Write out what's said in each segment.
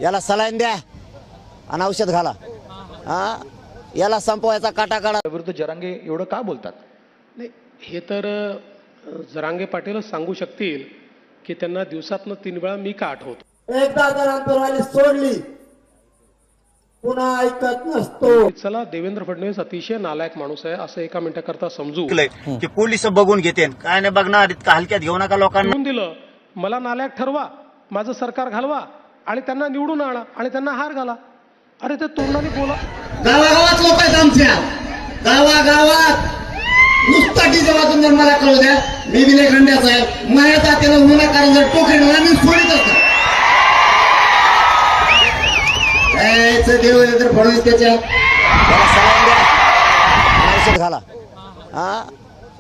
याला सलाईन द्या आणि औषध घाला. हा, याला संपवायचा काटा काढा. विरुद्ध जरांगे एवढं का बोलतात? नाही, हे तर जरांगे पाटीलच सांगू शकतील की त्यांना दिवसातनं 3 वेळा मी का आठवतो. एकदा जर अंतरवाली सोडली पुन्हा ऐकत नसतो. चला, देवेंद्र फडणवीस अतिशय नालायक माणूस आहे असं एका मिनिटाकरता समजू. की पोलिस बघून घेते, काय नाही बघणार, इतका हलक्यात घेऊ नका लोकांना. निवडून दिलं, मला नालायक ठरवा, माझं सरकार घालवा आणि त्यांना निवडून आणा आणि त्यांना हार घाला. अरे ते तोंडाने बोला. गावागावात लोक आहेत आमच्या, गावागावात नुसता डीजे वाजून जर मला कळू द्या, मी विले खंड्याचा आहे, माझ्या तात्याला उन्हा कारण जर टोकरीला मी सोडित असतो. देवेंद्र फडणवीस त्याच्या याला सलाईन द्या आणि औषध घाला. हा,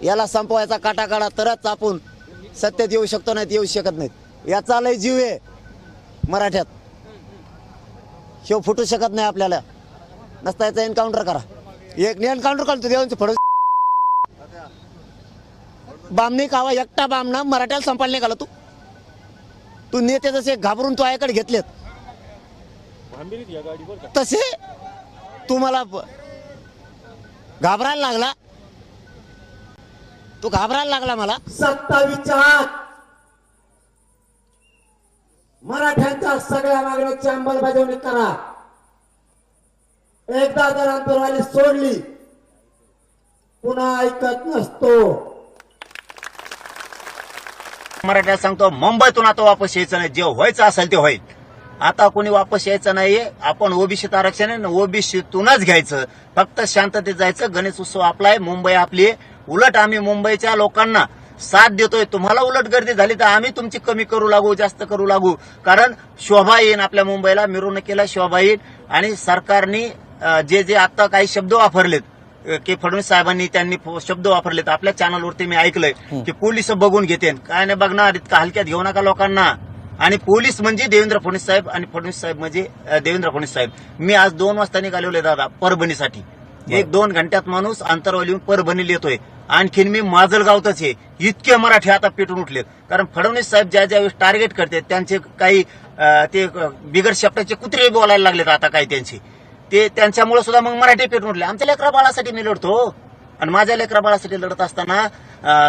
याला संपवायचा काटा काढा, तरच आपण सत्तेत येऊ शकतो, नाही येऊ शकत नाहीत. याचा लय जीव आहे मराठ्यात, शिव फुटू शकत नाही आपल्याला. नसता याचा एन्काउंटर करा. एक एन्काउंटर करतो देवांचं फडणवीस. बामणी कावा एकटा बामना मराठ्याला संपायला निघाला. तू नेते जसे घाबरून तू आयाकडे घेतलेत तसे तू मला घाबरायला लागला. तू घाबरायला लागला मला. 27च्या आत मराठ्यांच्या सगळ्या मागण्यांची अंमलबजावणी करा. एकदा जर अंतरवाली सोडली पुन्हा ऐकत नसतो. मराठ्याला सांगतो, मुंबईतून आता वापस यायचं नाही, जे व्हायचं असेल ते होईल. आता कोणी वापस यायचं नाहीये. आपण ओबीसीत आरक्षण आहे, ओबीसीतूनच घ्यायचं. फक्त शांततेत जायचं. गणेश उत्सव आपला आहे, मुंबई आपली आहे. उलट आम्ही मुंबईच्या लोकांना साथ देतोय. तुम्हाला उलट गर्दी झाली तर आम्ही तुमची कमी करू लागू, जास्त करू लागू. कारण शोभा येईन आपल्या मुंबईला, मिरवणुकीला शोभा येईन. आणि सरकारने जे आता काही शब्द वापरलेत की फडणवीस साहेबांनी त्यांनी शब्द वापरलेत आपल्या चॅनलवरती मी ऐकलंय की पोलिस बघून घेते, काय नाही बघणार, इतका हलक्यात घेऊ नका लोकांना. आणि पोलीस म्हणजे देवेंद्र फडणवीस साहेब आणि फडणवीस साहेब म्हणजे देवेंद्र फडणवीस साहेब. मी आज 2 वाजता निघालेलो दादा परभणीसाठी. 1-2 घंट्यात माणूस अंतरवाली परभणीला येतोय. आणखीन मी माजलगावतच आहे. इतके मराठी आता पेटून उठलेत. कारण फडणवीस साहेब ज्यावेळेस टार्गेट करतात त्यांचे काही ते बिगर शब्दाचे कुत्रे बोलायला लागलेत आता काही त्यांचे. ते त्यांच्यामुळे सुद्धा मग मराठी पेटून उठले. आमच्या लेकरा बाळासाठी मी लढतो. आणि माझ्या लेकरा बाळासाठी लढत असताना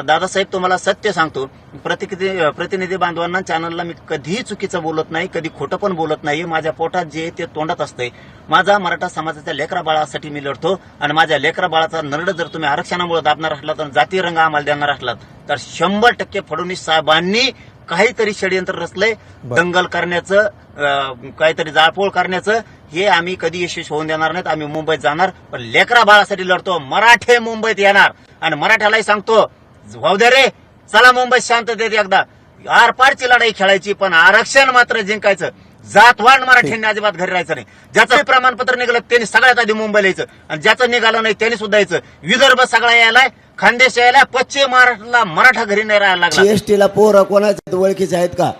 दादासाहेब तुम्हाला सत्य सांगतो, प्रतिनिधी बांधवांना चॅनलला मी कधीही चुकीचं बोलत नाही, कधी खोटं पण बोलत नाही. माझ्या पोटात जे ते तोंडात असतंय. माझा मराठा समाजाच्या लेकरा बाळासाठी मी लढतो. आणि माझ्या लेकरा बाळाचा नरड जर तुम्ही आरक्षणामुळे दाबणार असलात आणि जातीय रंग आम्हाला देणार असलात तर 100% फडणवीस साहेबांनी काहीतरी षडयंत्र रचलंय. दंगल करण्याचं, काहीतरी जाळपोळ करण्याचं. हे आम्ही कधी यशस्वी होऊन देणार नाहीत. आम्ही मुंबईत जाणार, पण लेकरा बाळासाठी लढतो. मराठे मुंबईत येणार. आणि मराठ्यालाही सांगतो, भाऊ दे रे, चला मुंबईत शांततेत एकदा आरपारची लढाई खेळायची, पण आरक्षण मात्र जिंकायचं. जातवान मराठ्यांनी अजिबात घरी राहायचं नाही. ज्याचं प्रमाणपत्र निघालं त्यांनी सगळ्यात आधी मुंबईला यायचं, आणि ज्याचं निघालं नाही त्यांनी सुद्धा यायचं. विदर्भ सगळा यायलाय, खानदेश यायला, पश्चिम महाराष्ट्राला मराठा घरी नाही राहायला लागला. जीएसटीला पोरं कोणाच्या ओळखीचे आहेत का?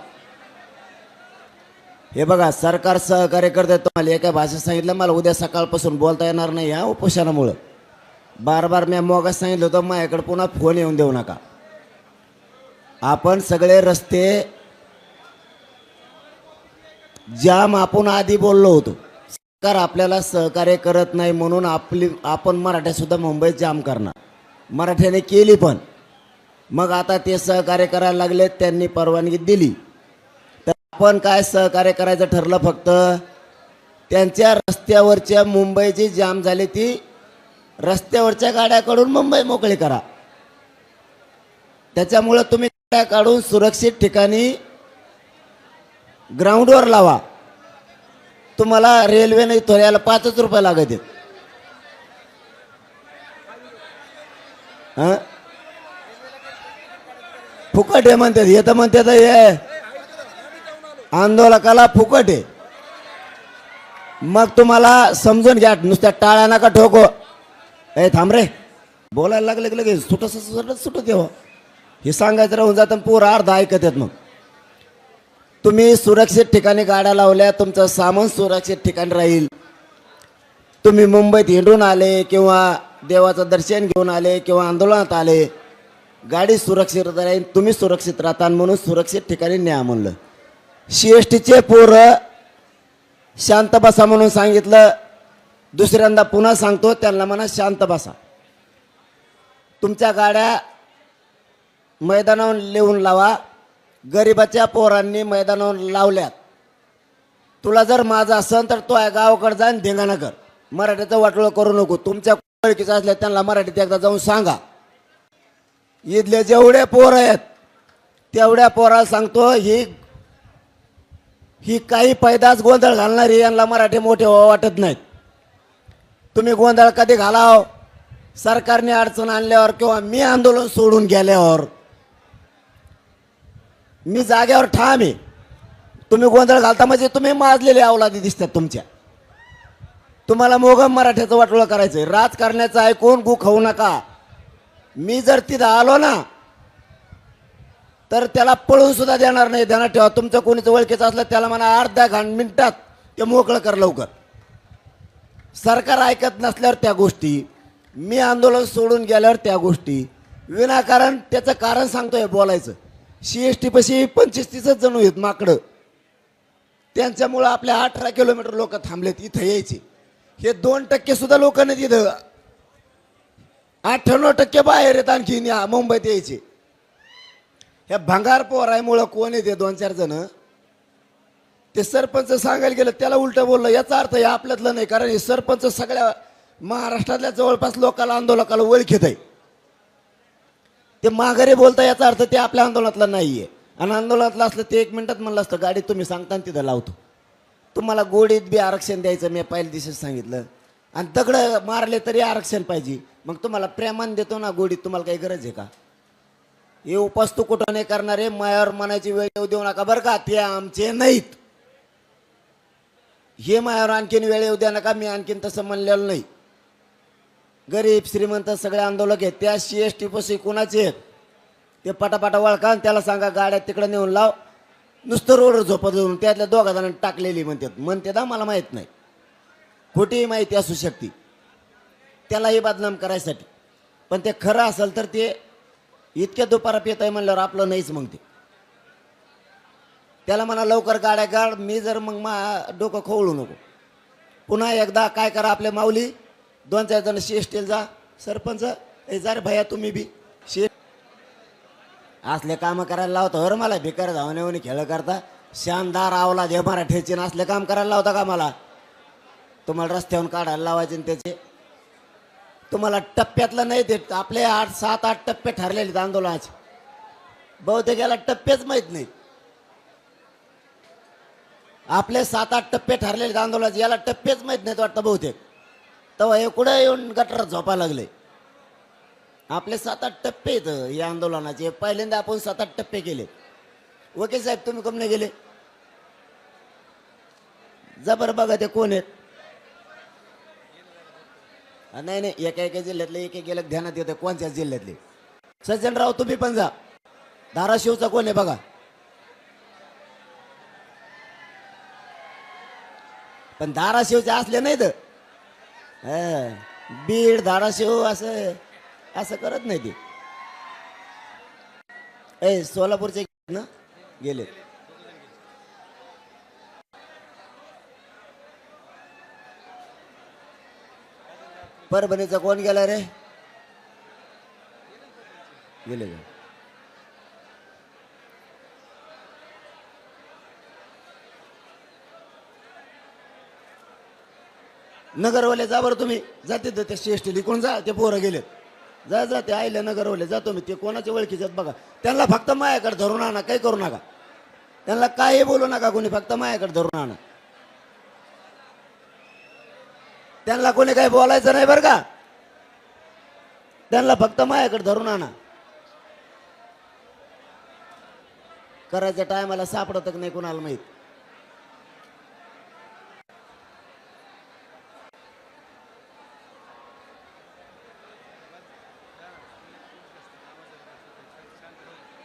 हे बघा, सरकार सहकार्य करते. तुम्हाला एका भाषेत सांगितलं, मला उद्या सकाळपासून बोलता येणार नाही या उपोषणामुळं. बार मी मोगाच सांगितलं होतं, माझ्याकडे पुन्हा फोन येऊन देऊ नका. आपण सगळे रस्ते जाम आपण आधी बोललो होतो. सरकार आपल्याला सहकार्य करत नाही म्हणून आपण मराठ्या सुद्धा मुंबईत जाम करणार. मराठ्याने केली पण. मग आता ते सहकार्य करायला लागले, त्यांनी परवानगी दिली. तर आपण काय सहकार्य करायचं ठरलं, फक्त त्यांच्या रस्त्यावरच्या मुंबईची जाम झाली ती रस्त्यावरच्या गाड्याकडून मुंबई मोकळी करा. त्याच्यामुळं तुम्ही गाड्या काढून सुरक्षित ठिकाणी ग्राउंडवर लावा. तुम्हाला रेल्वेने थोड्याला 5 रुपये लागत आहेत. फुकट आहे म्हणतात. हे तर म्हणतात हे आंदोलकाला फुकट आहे. मग तुम्हाला समजून घ्या, नुसत्या टाळ्या नका ठोको. थांब रे, बोलायला लागले की लगेच सुटत देव. हे सांगायचं राहून जातं, पूर्ण अर्धा ऐकत आहेत. मग तुम्ही सुरक्षित ठिकाणी गाड्या लावल्या, तुमचं सामान सुरक्षित ठिकाणी राहील. तुम्ही मुंबईत हिंडून आले किंवा देवाचं दर्शन घेऊन आले किंवा आंदोलनात आले, गाडी सुरक्षित राहील, तुम्ही सुरक्षित राहता म्हणून सुरक्षित ठिकाणी न्या म्हणलं. CSTचे पोरं शांत बसा म्हणून सांगितलं, दुसऱ्यांदा पुन्हा सांगतो, त्यांना म्हणा शांत बसा. तुमच्या गाड्या मैदानावर लिहून लावा. गरिबाच्या पोरांनी मैदानावर लावल्यात. तुला जर माझा असेल तर तो आहे गावाकडे जा आणि धिंगाणा कर. मराठीचं वाटोळं करू नको. तुमच्या ओळखीचं असल्या त्यांना मराठीत एकदा जाऊन सांगा. इथले जेवढे पोर आहेत तेवढ्या पोराला सांगतो, ही काही पैदाच गोंधळ घालणारी, यांना मराठी मोठे वाटत नाहीत. तुम्ही गोंधळ कधी घालाव? सरकारने अडचण आणल्यावर किंवा मी आंदोलन सोडून गेल्यावर. मी जाग्यावर ठाम आहे. तुम्ही गोंधळ घालता म्हणजे तुम्ही माजलेले अवलादी दिसतात तुमच्या. तुम्हाला मोगम मराठ्याचं वाटोळं करायचंय. राजकारण्याचं ऐकून गु खाऊ नका. मी जर तिथं आलो ना तर त्याला पळून सुद्धा देणार नाही. ध्यानात ठेवा. तुमचं कोणीच ओळखीचं असलं त्याला म्हणा अर्ध्या मिनिटात ते मोकळं कर लवकर. सरकार ऐकत नसल्यावर त्या गोष्टी, मी आंदोलन सोडून गेल्यावर त्या गोष्टी, विनाकारण त्याचं कारण सांगतोय बोलायचं. CST पशी 25-30 जण आहेत माकडं. त्यांच्यामुळं आपल्या 18 किलोमीटर लोक थांबलेत इथं यायचे. हे 2% सुद्धा लोक नाही तिथं. 98% बाहेर येत आणखीन या मुंबईत यायचे. ह्या भंगार पोरामुळं कोण येते 2-4 जण. ते सरपंच सांगायला गेलं त्याला उलट बोललं. याचा अर्थ हे आपल्यातलं नाही, कारण हे सरपंच सगळ्या महाराष्ट्रातल्या जवळपास लोकांना आंदोलकाला ओळखीत आहे. ते माघारी बोलता याचा अर्थ ते आपल्या आंदोलनातलं नाहीये. आणि आंदोलनातलं असलं ते 1 मिनिटात म्हणलं असतं गाडी तुम्ही सांगता तिथं लावतो. तुम्हाला गोडीत बी आरक्षण द्यायचं मी पहिल्या दिवशी सांगितलं. आणि दगड मारले तरी आरक्षण पाहिजे. मग तुम्हाला प्रेमान देतो ना गोडीत. तुम्हाला काही गरज आहे का? हे उपास तू कुठं नाही करणारे मायावर म्हणायची वेळ येऊ देऊ नका बरं का. ते आमचे नाहीत. हे मायावर आणखीन वेळ येऊ द्या नका. मी आणखीन तसं म्हणलेलं नाही. गरीब श्रीमंत सगळे आंदोलक आहेत. त्या CST पशी कोणाचे आहेत ते पटापटा वळखा आणि त्याला सांगा गाड्या तिकडे नेऊन लाव. नुसतं रोडवर झोपत जाऊन त्यातल्या 2 जणांनी टाकलेली म्हणते ना. मला माहीत नाही, खोटी माहिती असू शकते त्यालाही बदनाम करायसाठी. पण ते खरं असेल तर ते इतक्या दुपारात येत आहे म्हणल्यावर आपलं नाहीच. मग ते त्याला म्हणा लवकर गाड्या काढ. मी जर मग डोकं खवळू नको. पुन्हा एकदा काय करा, आपले माऊली 2-4 जण CST जा. सरपंच जा रे भैया तुम्ही बी असले कामं करायला लावता. बरं मला भिकार धावण्यावणी खेळ करता. शानदार आवला दे मराठ्याचे असले काम करायला लावता का मला? तुम्हाला रस्त्यावरून काढायला लावायचे त्याचे. तुम्हाला टप्प्यातलं नाही ते. आपले 7-8 टप्पे ठरलेले आंदोलनाचे. बहुतेक याला टप्पेच माहीत नाही. आपले 7-8 टप्पे ठरलेले आंदोलनाचे, याला टप्पेच माहीत नाहीत वाटतं बहुतेक. तेव्हा हे कुठं येऊन गटारात झोपायला लागले. आपले 7-8 टप्पे आहेत या आंदोलनाचे. पहिल्यांदा आपण 7-8 टप्पे केले. वकील साहेब तुम्ही कम नाही गेले? जबर बघा ते कोण आहेत. नाही एका जिल्ह्यातले एक गेलं ध्यानात येतं. कोणत्या जिल्ह्यातले? सज्जनराव तुम्ही पण जा. धाराशिवचा कोण आहे बघा. पण धाराशिवचे असले नाहीत. बीड धाराशिव असं करत नाही ते. सोलापूरचे ना गेले. परभणीचा कोण गेला रे? गेले. नगरवाले जा बरं तुम्ही. जाते ते CST लिखून जा. ते पोरं गेलेत. जा ते आईले नगरवाले जातो मी. ते कोणाच्या ओळखीचे बघा. त्यांना फक्त मायाकडे धरून आणा. काही करू नका. त्यांना काही बोलू नका कोणी. फक्त मायाकडे धरून आणा. त्यांना कोणी काही बोलायचं नाही बरं का. त्यांना फक्त मायाकडे धरून आणा. करायच्या टायमाला सापडत नाही कोणाला माहित.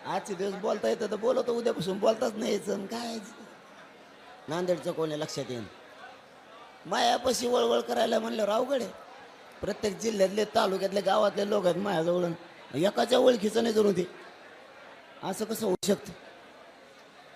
आजचे दिवस बोलता येतं तर बोलतो. उद्यापासून बोलताच नाही यायचं. काय नांदेडचं कोणी लक्षात येईल. मायापाशी वळवळ करायला म्हणल्यावर अवघड आहे. प्रत्येक जिल्ह्यातले तालुक्यातले गावातले लोक आहेत माझ्याजवळ. एकाच्या ओळखीचं नाही जरूर ते. असं कसं होऊ शकतं?